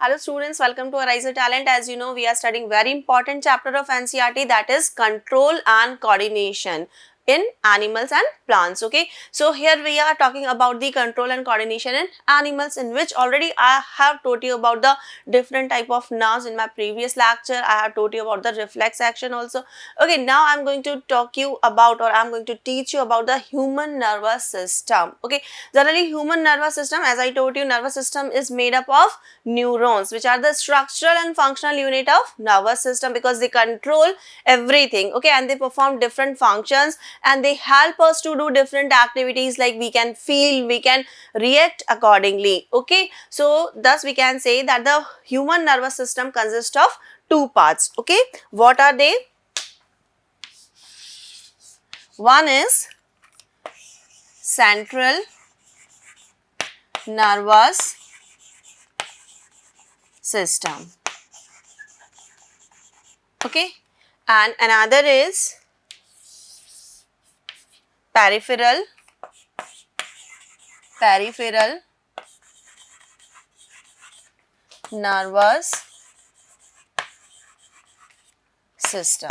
Hello students, welcome to AriserTalent. As you know, we are studying very important chapter of NCERT, that is control and coordination in animals and plants. Okay, so here we are talking about the control and coordination in animals, in which already I have told you about the different type of nerves in my previous lecture. I have told you about the reflex action also. Okay, now I'm going to talk you about, or I'm going to teach you about the human nervous system. Okay, generally human nervous system, as I told you, nervous system is made up of neurons, which are the structural and functional unit of nervous system, because they control everything. Okay, and they perform different functions and they help us to do different activities, like we can feel, we can react accordingly. Okay, so thus we can say that the human nervous system consists of two parts. Okay, what are they? One is central nervous system. Okay, and another is peripheral nervous system.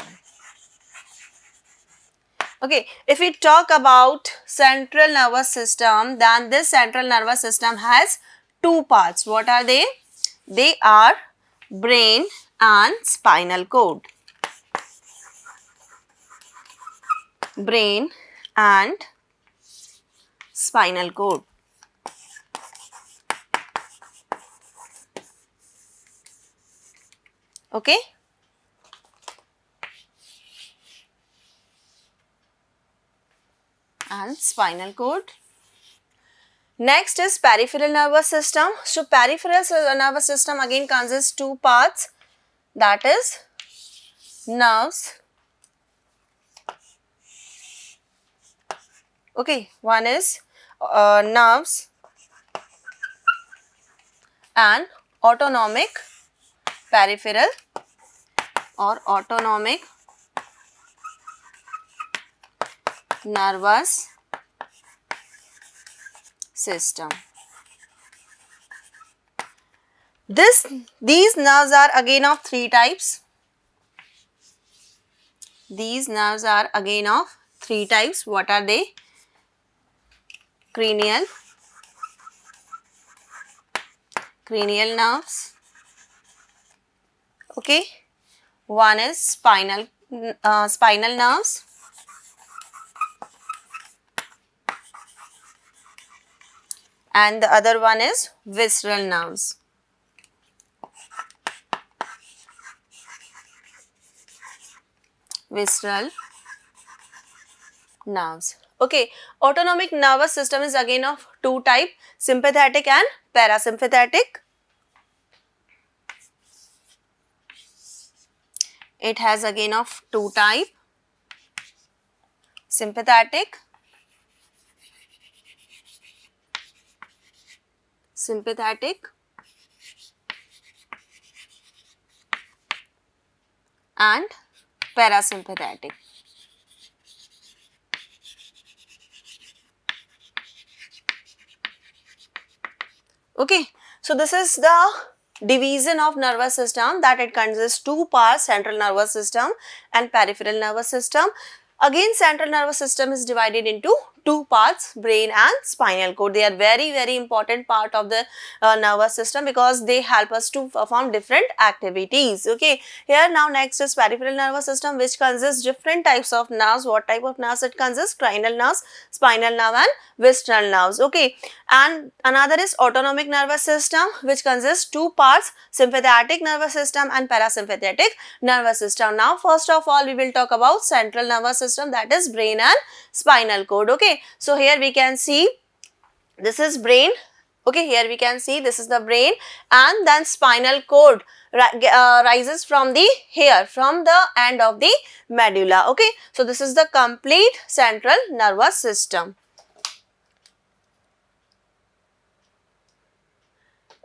Okay, if we talk about central nervous system, then this central nervous system has two parts. What are they? They are brain and spinal cord. Brain and spinal cord. Okay. And spinal cord. Next is peripheral nervous system. So peripheral nervous system again consists two parts, that is nerves. Okay, one is nerves and autonomic peripheral or autonomic nervous system. These nerves are again of three types. These nerves are again of three types. What are they? Cranial nerves. Okay. One is spinal nerves. And the other one is visceral nerves. Visceral nerves. Okay, autonomic nervous system is again of two types, sympathetic and parasympathetic. It has again of two types, sympathetic and parasympathetic. Okay, so this is the division of nervous system, that it consists two parts, central nervous system and peripheral nervous system. Again, central nervous system is divided into two parts, brain and spinal cord. They are very important part of the nervous system, because they help us to perform different activities. Okay, here now next is peripheral nervous system, which consists different types of nerves. What type of nerves it consists? Cranial nerves, spinal nerve and visceral nerves. Okay, and another is autonomic nervous system, which consists two parts, sympathetic nervous system and parasympathetic nervous system. Now first of all we will talk about central nervous system, that is brain and spinal cord. Okay, so here we can see this is brain. Okay, here we can see this is the brain, and then spinal cord rises from the hair, from the end of the medulla. Okay, so this is the complete central nervous system.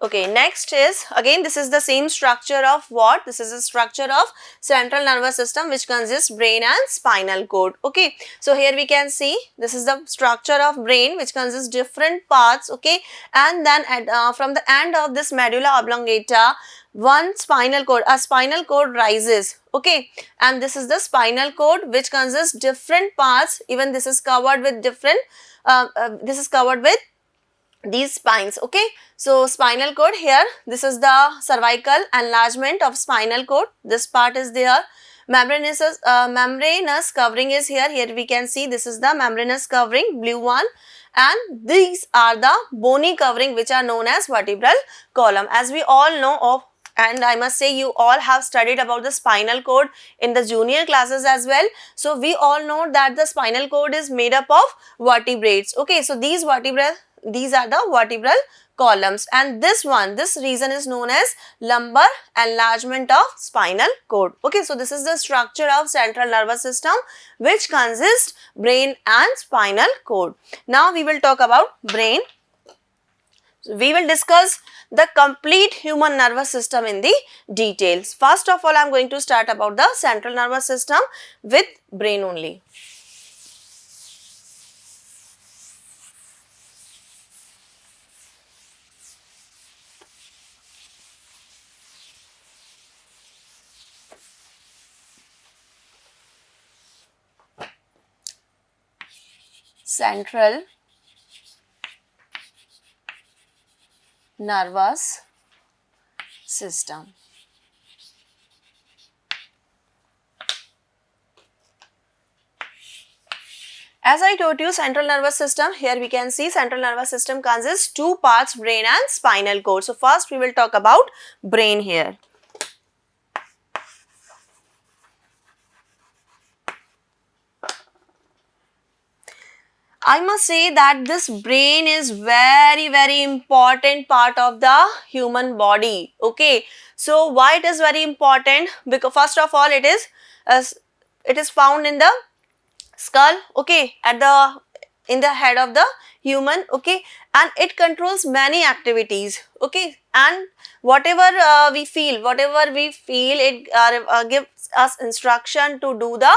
Okay, next is, again this is the same structure of what? This is a structure of central nervous system which consists brain and spinal cord. Okay, so here we can see this is the structure of brain which consists different parts. Okay, and then from the end of this medulla oblongata, one spinal cord, a spinal cord rises. Okay, and this is the spinal cord which consists different parts. Even this is covered with different, this is covered with these spines. Okay, so spinal cord here, this is the cervical enlargement of spinal cord. This part is there. Membranous covering is here. Here we can see this is the membranous covering, blue one, and these are the bony covering which are known as vertebral column. As we all know of, and I must say you all have studied about the spinal cord in the junior classes as well. So we all know that the spinal cord is made up of vertebrates. Okay, so these are the vertebral columns, and this region is known as lumbar enlargement of spinal cord. Okay, so this is the structure of central nervous system which consists brain and spinal cord. Now we will talk about brain. We will discuss the complete human nervous system in the details. First of all, I am going to start about the central nervous system with brain only. Central nervous system. As I told you, central nervous system, here we can see central nervous system consists two parts, brain and spinal cord. So first we will talk about brain here. I must say that this brain is very important part of the human body. Okay, so why it is very important? Because first of all, it is found in the skull. Okay, in the head of the human. Okay, and it controls many activities. Okay, and whatever we feel, it gives us instruction to do the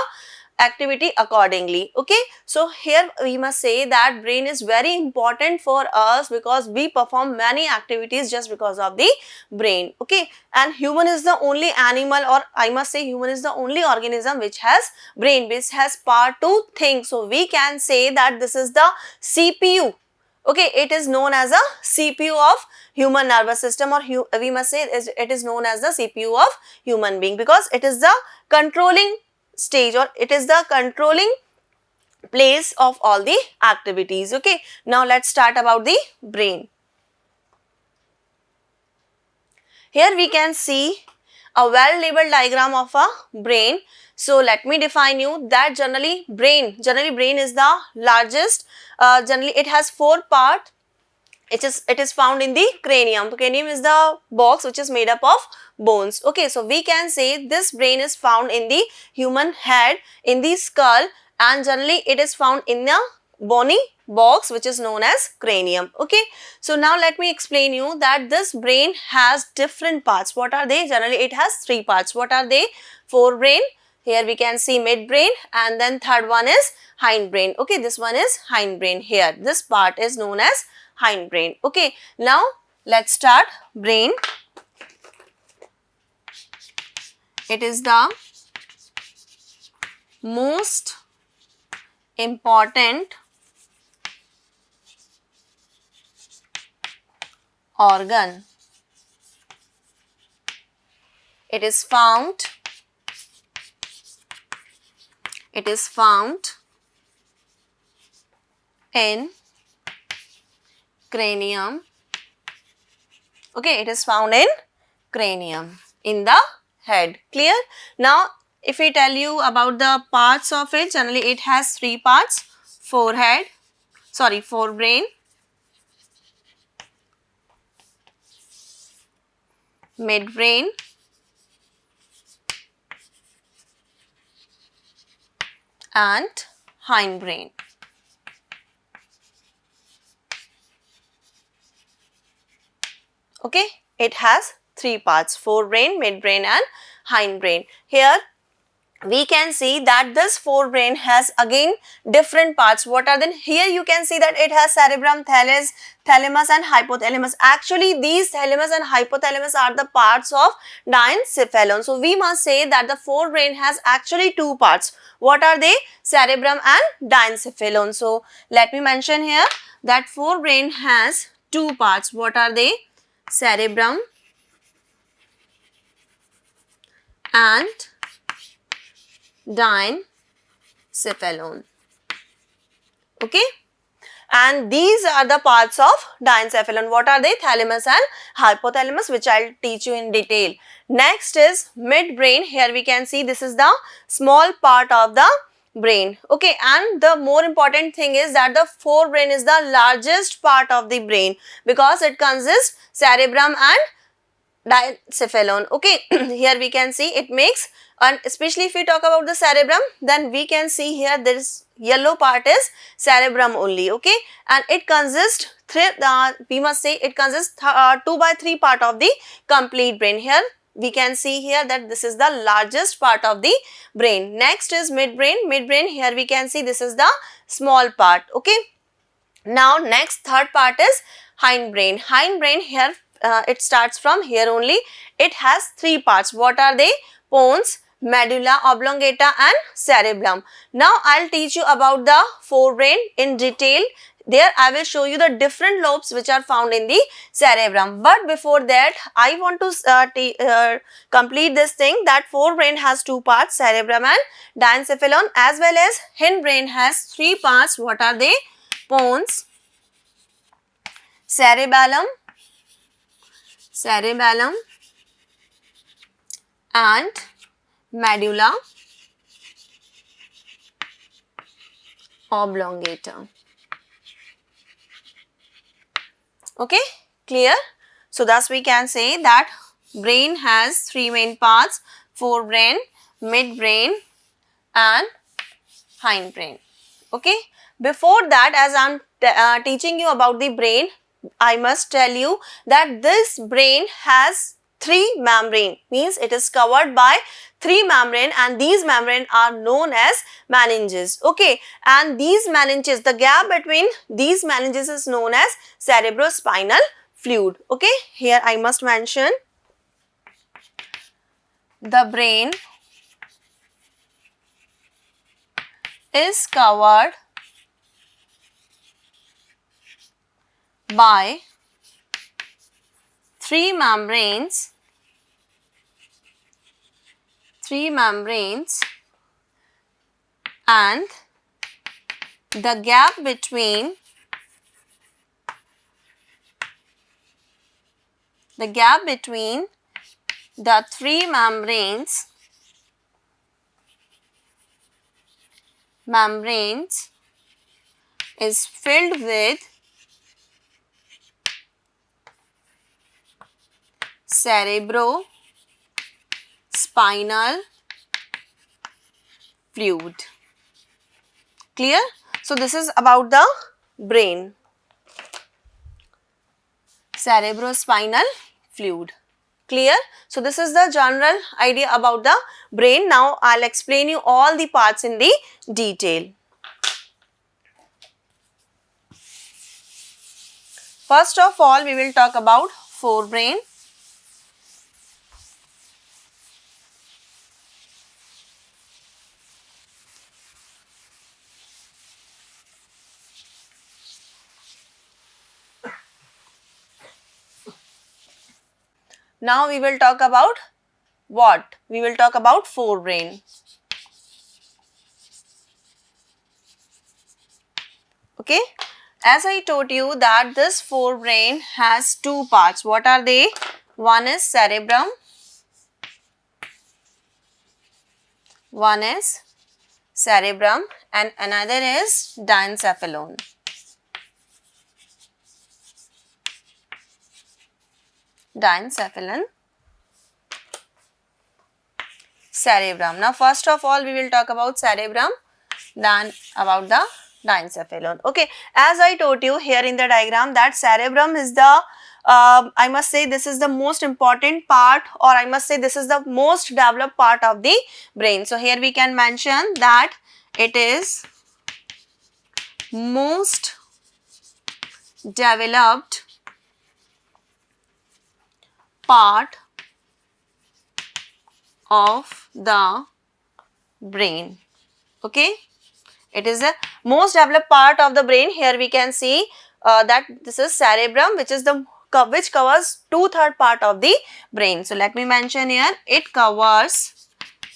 activity accordingly. Okay, so here we must say that brain is very important for us because we perform many activities just because of the brain. Okay, and human is the only animal, or I must say human is the only organism which has brain, which has power to think. So we can say that this is the CPU. Okay, it is known as a CPU of human nervous system, or we must say it is known as the CPU of human being, because it is the controlling stage, or it is the controlling place of all the activities. Okay, now let's start about the brain. Here we can see a well labeled diagram of a brain. So let me define you that generally brain is the largest. Generally it has four parts. It is found in the cranium. Cranium is the box which is made up of bones. Okay, so we can say this brain is found in the human head, in the skull, and generally it is found in the bony box which is known as cranium. Okay, so now let me explain you that this brain has different parts. What are they? Generally it has three parts. What are they? Forebrain. Here we can see midbrain, and then third one is hind brain. Okay, this one is hind brain here. This part is known as hind brain. Okay, now let's start brain. It is the most important organ. It is found in cranium. Okay, it is found in cranium, in the head. Clear? Now if I tell you about the parts of it, generally it has three parts: forebrain, midbrain, and hindbrain. Okay, it has three parts: forebrain, midbrain and hindbrain. Here we can see that this forebrain has again different parts. What are then? Here you can see that it has cerebrum, thalamus and hypothalamus. Actually, these thalamus and hypothalamus are the parts of diencephalon. So we must say that the forebrain has actually two parts. What are they? Cerebrum and diencephalon. So let me mention here that forebrain has two parts. What are they? Cerebrum and diencephalon. Okay, and these are the parts of diencephalon. What are they? Thalamus and hypothalamus, which I'll teach you in detail. Next is midbrain. Here we can see this is the small part of the brain. Okay, and the more important thing is that the forebrain is the largest part of the brain because it consists cerebrum and diencephalon. Okay, here we can see it makes, and especially if we talk about the cerebrum, then we can see here there is yellow part is cerebrum only. Okay, and it consists we must say it consists 2/3 part of the complete brain. Here we can see here that this is the largest part of the brain. Next is midbrain. Midbrain, here we can see this is the small part. Okay, now next third part is hindbrain. Hindbrain, here it starts from here only. It has three parts. What are they? Pons, medulla oblongata and cerebellum. Now I'll teach you about the forebrain in detail. There I will show you the different lobes which are found in the cerebrum. But before that, I want to complete this thing that forebrain has two parts, cerebrum and diencephalon, as well as hindbrain has three parts. What are they? Pons, cerebellum and medulla oblongata. Okay, clear? So thus we can say that brain has three main parts: forebrain, midbrain and hindbrain. Okay, before that, as I'm teaching you about the brain, I must tell you that this brain has three membrane, means it is covered by three membrane, and these membrane are known as meninges. Okay, and these meninges, the gap between these meninges is known as cerebrospinal fluid. Okay, here I must mention the brain is covered by three membranes and the gap between the three membranes is filled with cerebrospinal fluid. Clear? So this is about the brain. Cerebrospinal fluid. Clear? So this is the general idea about the brain. Now I'll explain you all the parts in the detail. First of all, we will talk about forebrain. Now we will talk about what? We will talk about forebrain. Okay, as I told you that this forebrain has two parts. What are they? One is cerebrum, and another is diencephalon. Cerebrum. Now first of all we will talk about cerebrum, then about the diencephalon. Okay, as I told you here in the diagram that cerebrum is the I must say this is the most important part, or I must say this is the most developed part of the brain. So here we can mention that it is most developed part of the brain. Okay, it is the most developed part of the brain. Here we can see that this is cerebrum, which is the which covers 2/3 part of the brain. So let me mention here, it covers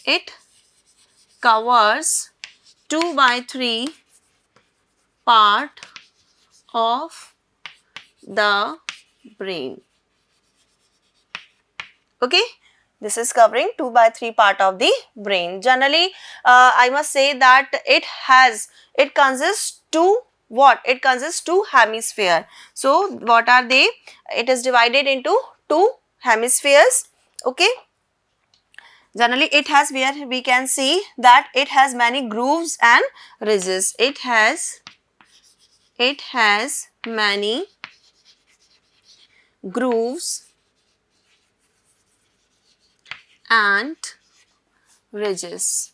2/3 part of the brain. Okay, this is covering 2/3 part of the brain. Generally, I must say that it consists to what? It consists two hemisphere. So what are they? It is divided into two hemispheres. Okay. Generally, it has, where we can see that it has many grooves and ridges. It has many grooves and ridges.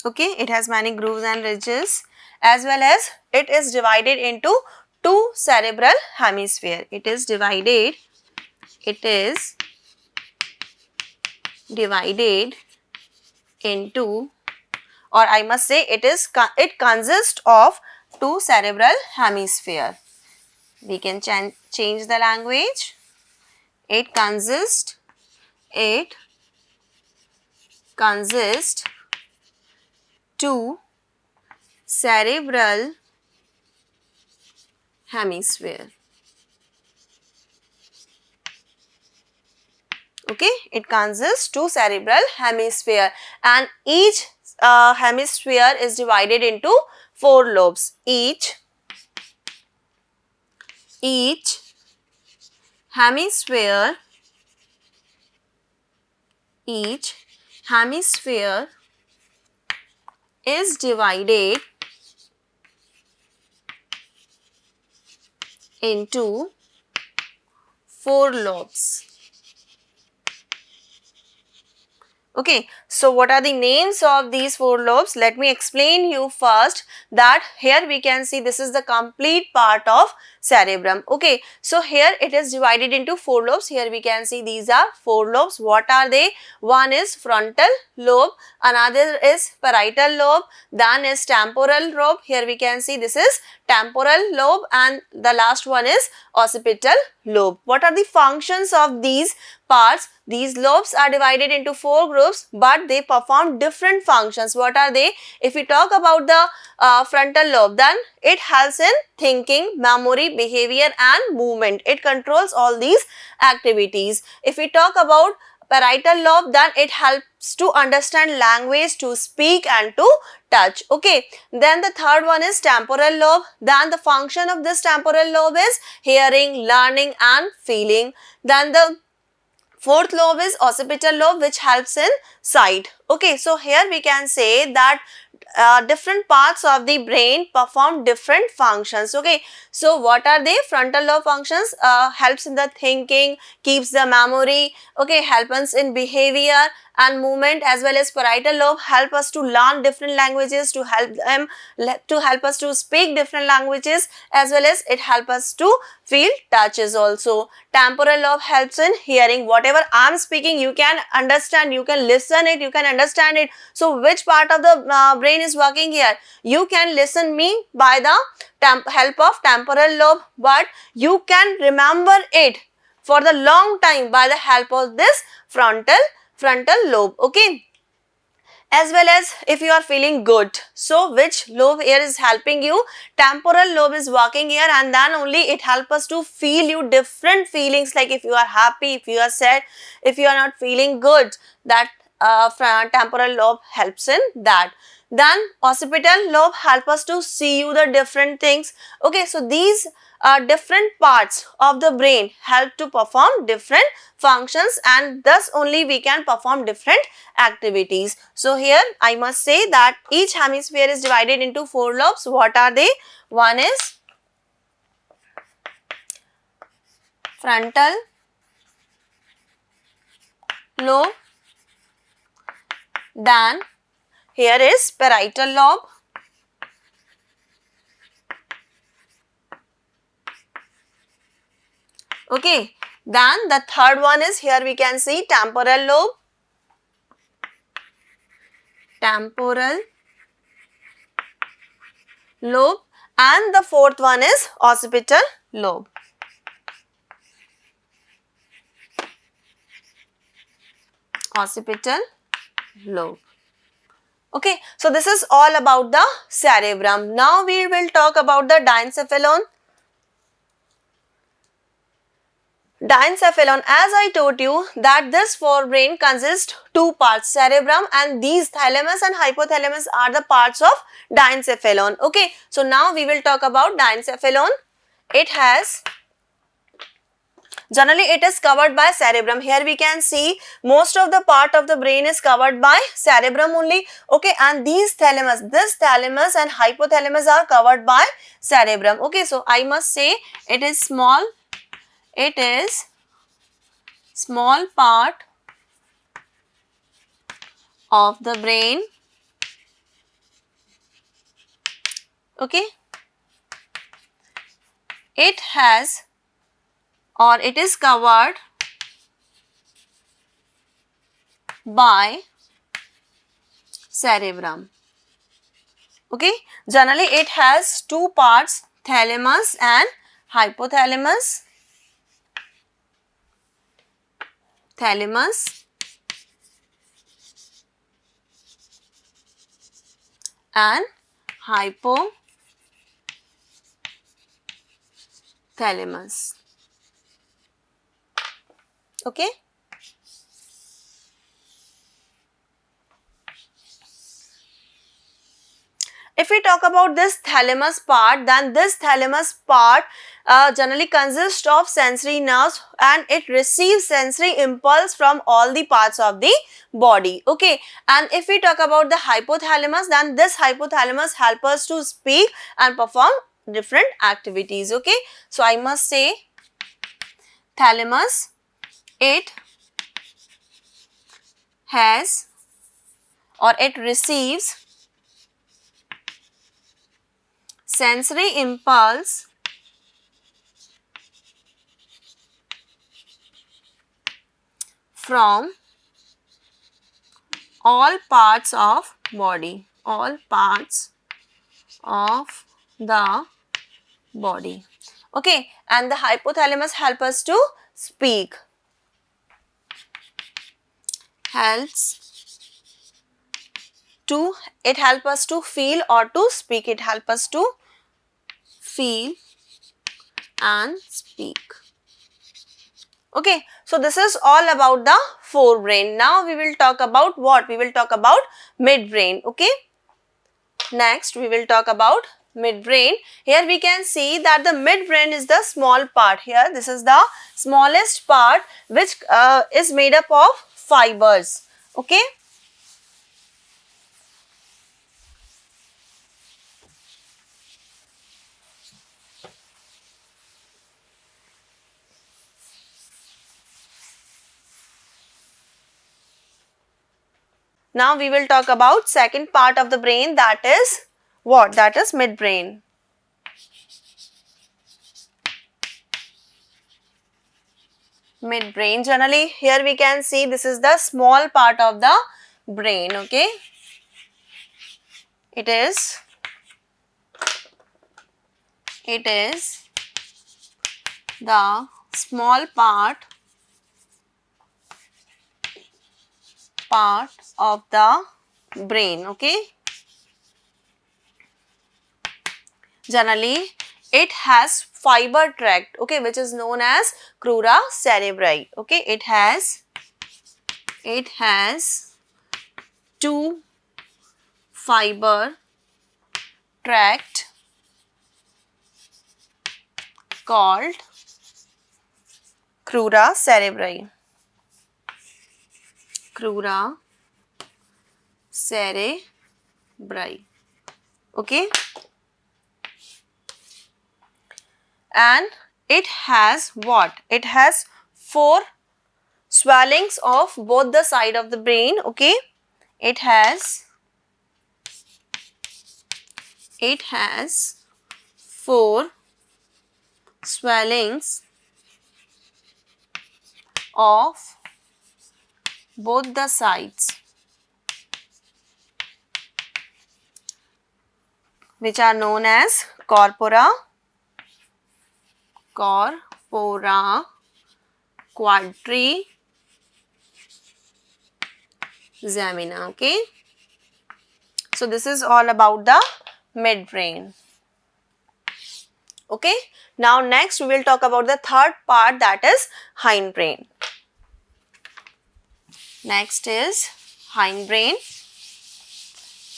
Okay, it has many grooves and ridges, as well as it is divided into two cerebral hemisphere. It is divided into, or I must say it consists of two cerebral hemisphere. We can change the language. It consists two cerebral hemisphere. Okay, it consists two cerebral hemisphere, and each hemisphere is divided into 4 lobes. Each hemisphere is divided into 4 lobes. Okay, so what are the names of these 4 lobes? Let me explain you first that here we can see this is the complete part of cerebrum. Okay, so here it is divided into 4 lobes. Here we can see these are 4 lobes. What are they? One is frontal lobe, another is parietal lobe, then is temporal lobe. Here we can see this is temporal lobe, and the last one is occipital lobe. What are the functions of these parts? These lobes are divided into 4 groups, but they perform different functions. What are they? If we talk about the frontal lobe, then it helps in thinking, memory, behavior and movement. It controls all these activities. If we talk about parietal lobe, then it helps to understand language, to speak and to touch. Okay, then the third one is temporal lobe. Then the function of this temporal lobe is hearing, learning and feeling. Then the fourth lobe is occipital lobe, which helps in sight. Okay, so here we can say that different parts of the brain perform different functions. Okay, so what are they? Frontal lobe functions helps in the thinking, keeps the memory, okay, helps us in behavior and movement, as well as parietal lobe help us to learn different languages, to help us to speak different languages, as well as it helps us to feel touches also. Temporal lobe helps in hearing. Whatever I am speaking, you can understand, you can listen it, you can understand it. So which part of the brain is working here? You can listen me by the help of temporal lobe, but you can remember it for the long time by the help of this frontal lobe. Okay, as well as if you are feeling good, so which lobe here is helping you? Temporal lobe is working here, and then only it helps us to feel you different feelings, like if you are happy, if you are sad, if you are not feeling good, that temporal lobe helps in that. Then occipital lobe help us to see you the different things. Okay, so these different parts of the brain help to perform different functions, and thus only we can perform different activities. So here I must say that each hemisphere is divided into 4 lobes. What are they? One is frontal lobe, then here is parietal lobe, okay, then the third one is, here we can see temporal lobe, and the fourth one is occipital lobe. Occipital lobe. Okay, so this is all about the cerebrum. Now we will talk about the diencephalon. Diencephalon, as I told you that this forebrain consists two parts, cerebrum, and these thalamus and hypothalamus are the parts of diencephalon. Okay, so now we will talk about diencephalon. Generally it is covered by cerebrum. Here we can see most of the part of the brain is covered by cerebrum only. Okay, and this thalamus and hypothalamus are covered by cerebrum. Okay, so I must say it is small part of the brain. Okay, it is covered by cerebrum. Okay, generally it has two parts, thalamus and hypothalamus. Thalamus and hypothalamus. Okay. If we talk about this thalamus part, then this thalamus part generally consists of sensory nerves and it receives sensory impulse from all the parts of the body. Okay, and if we talk about the hypothalamus, then this hypothalamus helps us to speak and perform different activities. Okay, so I must say thalamus, it has or it receives sensory impulse from all parts of body, all parts of the body. Okay, and the hypothalamus helps us to speak, it helps us to feel or to speak, it helps us to feel and speak. Okay, so this is all about the forebrain. Now we will talk about what? We will talk about midbrain. Okay, next we will talk about midbrain. Here we can see that the midbrain is the small part. Here this is the smallest part which is made up of fibers. Okay. Now we will talk about second part of the brain, that is what? That is midbrain. Midbrain, generally here we can see this is the small part of the brain. Okay, it is the small part of the brain. Okay, generally it has fiber tract, okay, which is known as crura cerebri. Okay, it has two fiber tract called crura cerebri. Crura cerebri. Okay, and it has what? It has 4 swellings of both the side of the brain, okay? It has 4 swellings of both the sides, which are known as corpora, quadrigemina, okay? So this is all about the midbrain. Okay, now next we will talk about the third part, that is hindbrain. Next is hindbrain.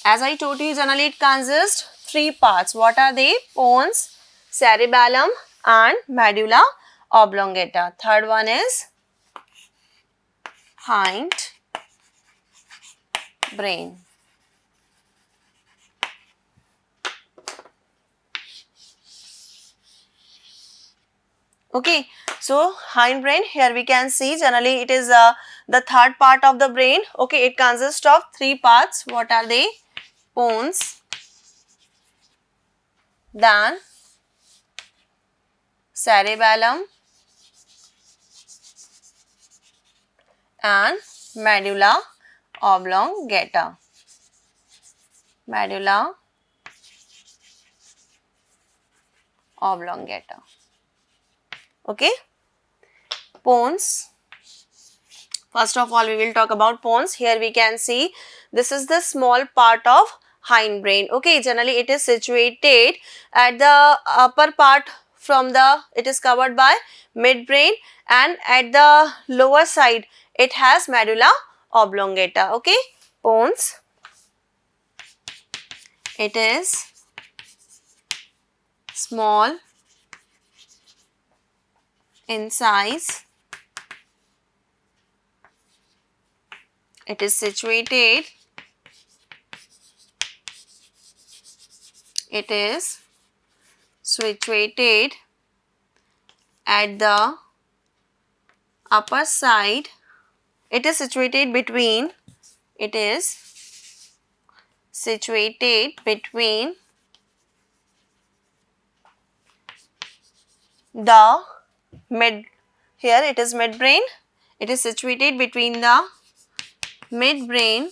As I told you, generally it consists 3 parts. What are they? Pons, cerebellum and medulla oblongata. Third one is hind brain. Okay, so hindbrain, here we can see generally it is the third part of the brain. Okay, it consists of 3 parts. What are they? Pons, then cerebellum and medulla oblongata. Medulla oblongata. Okay, pons. First of all, we will talk about pons. Here we can see this is the small part of hindbrain. Okay, generally it is situated at the upper part from the, it is covered by midbrain, and at the lower side it has medulla oblongata. Okay, pons. It is small in size. It is situated at the upper side. It is situated between the mid, here it is midbrain. It is situated between the midbrain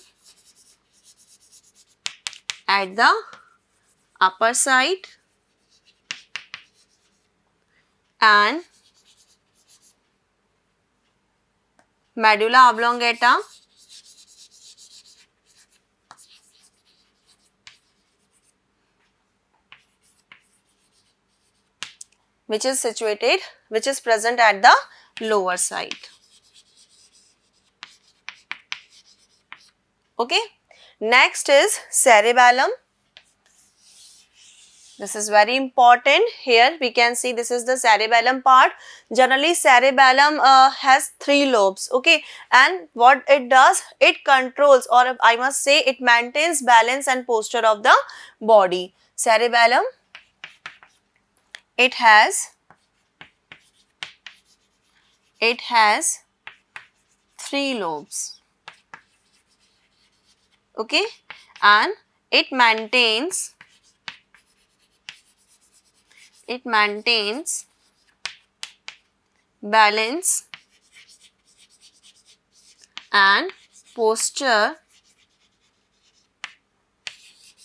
at the upper side and medulla oblongata which is present at the lower side. Okay, next is cerebellum. This is very important. Here we can see this is the cerebellum part. Generally cerebellum has 3 lobes, okay, and what it does, it controls, or I must say it maintains balance and posture of the body. Cerebellum, it has 3 lobes, okay, and it maintains balance and posture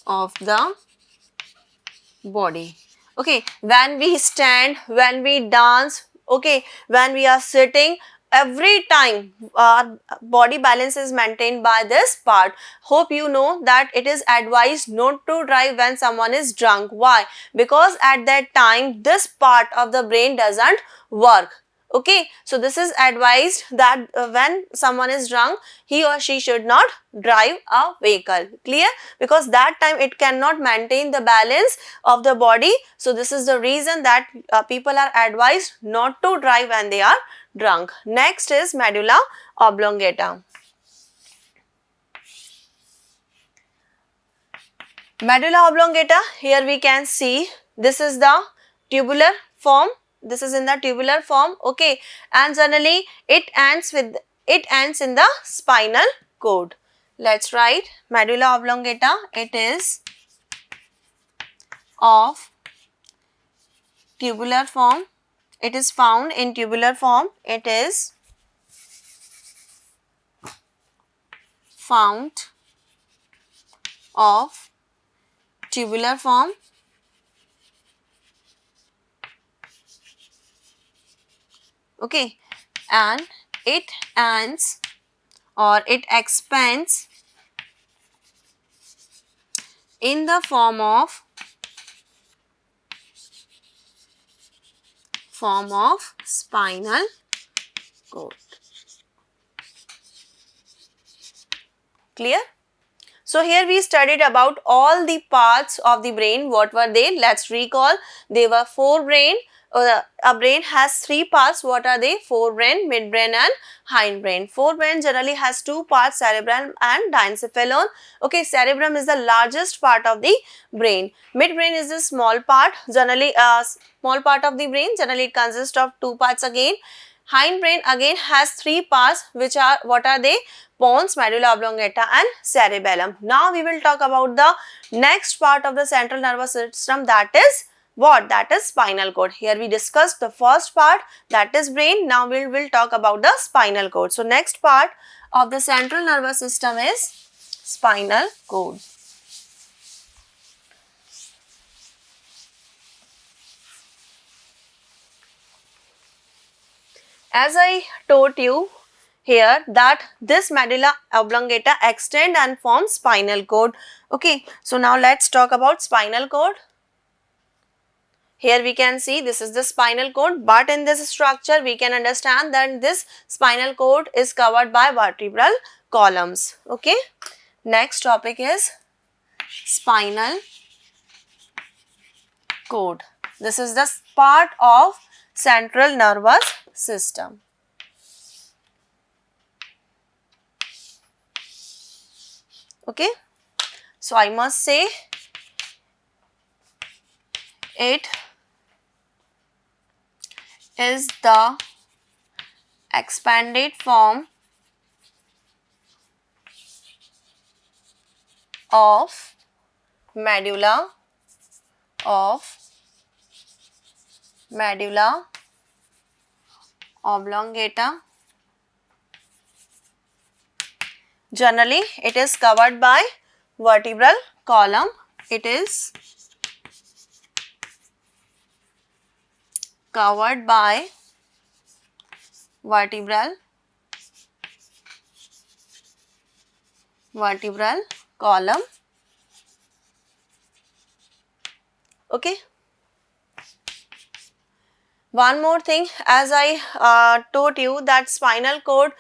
of the body. Okay, when we stand, when we dance, okay, when we are sitting, every time our body balance is maintained by this part. Hope you know that it is advised not to drive when someone is drunk. Why? Because at that time this part of the brain doesn't work. Okay, so this is advised that when someone is drunk, he or she should not drive a vehicle. Clear? Because that time it cannot maintain the balance of the body. So this is the reason that people are advised not to drive when they are drunk. Next is medulla oblongata. Medulla oblongata, here we can see this is the tubular form. this is in the tubular form, okay, and generally it ends in the spinal cord. Let's write medulla oblongata. It is of tubular form. It is found in tubular form. It is found of tubular form. Okay, and it ends or it expands in the form of spinal cord. Clear? So here we studied about all the parts of the brain. What were they? Let's recall. They were forebrain. A brain has three parts. What are they? Forebrain, midbrain and hindbrain. Forebrain generally has two parts, cerebrum and diencephalon. Okay, cerebrum is the largest part of the brain. Midbrain is a small part, generally small part of the brain. Generally it consists of two parts again. Hindbrain again has three parts, which are, what are they? Pons, medulla oblongata and cerebellum. Now we will talk about the next part of the central nervous system, that is what? That is spinal cord. Here we discussed the first part, that is brain. Now we will talk about the spinal cord. So next part of the central nervous system is spinal cord. As I told you here that this medulla oblongata extend and form spinal cord. Okay, so now let's talk about spinal cord. Here we can see this is the spinal cord, but in this structure we can understand that this spinal cord is covered by vertebral columns. Okay, next topic is spinal cord. This is the part of central nervous system. Okay, so I must say it is the expanded form of medulla oblongata. Generally, it is covered by vertebral column. It is covered by vertebral column. Okay. One more thing, as I told you that spinal cord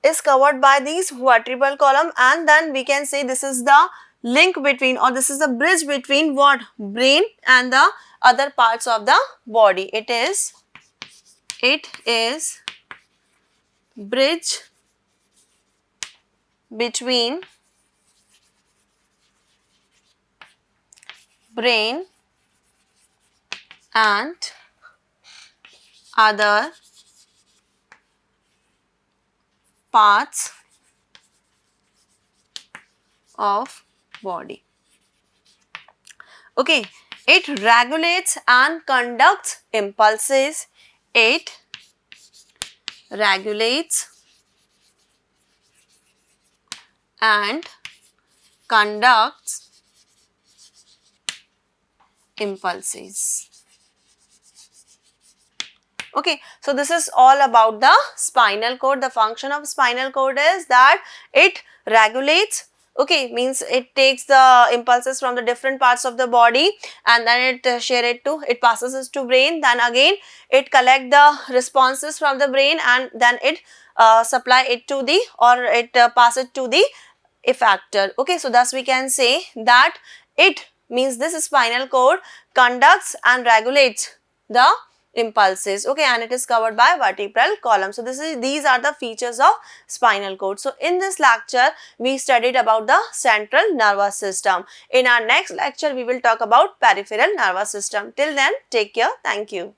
is covered by these vertebral column, and then we can say this is the link between, or this is the bridge between what? Brain and the other parts of the body. It is bridge between brain and other parts of body. Okay, it regulates and conducts impulses. It regulates and conducts impulses. Okay, so this is all about the spinal cord. The function of spinal cord is that it regulates, okay, means it takes the impulses from the different parts of the body and then it passes it to brain, then again it collect the responses from the brain and then it supply it to the, or it pass it to the effector. Okay, so thus we can say that it means this spinal cord conducts and regulates the impulses, okay, and it is covered by vertebral column. So these are the features of spinal cord. So in this lecture we studied about the central nervous system. In our next lecture we will talk about peripheral nervous system. Till then, take care. Thank you.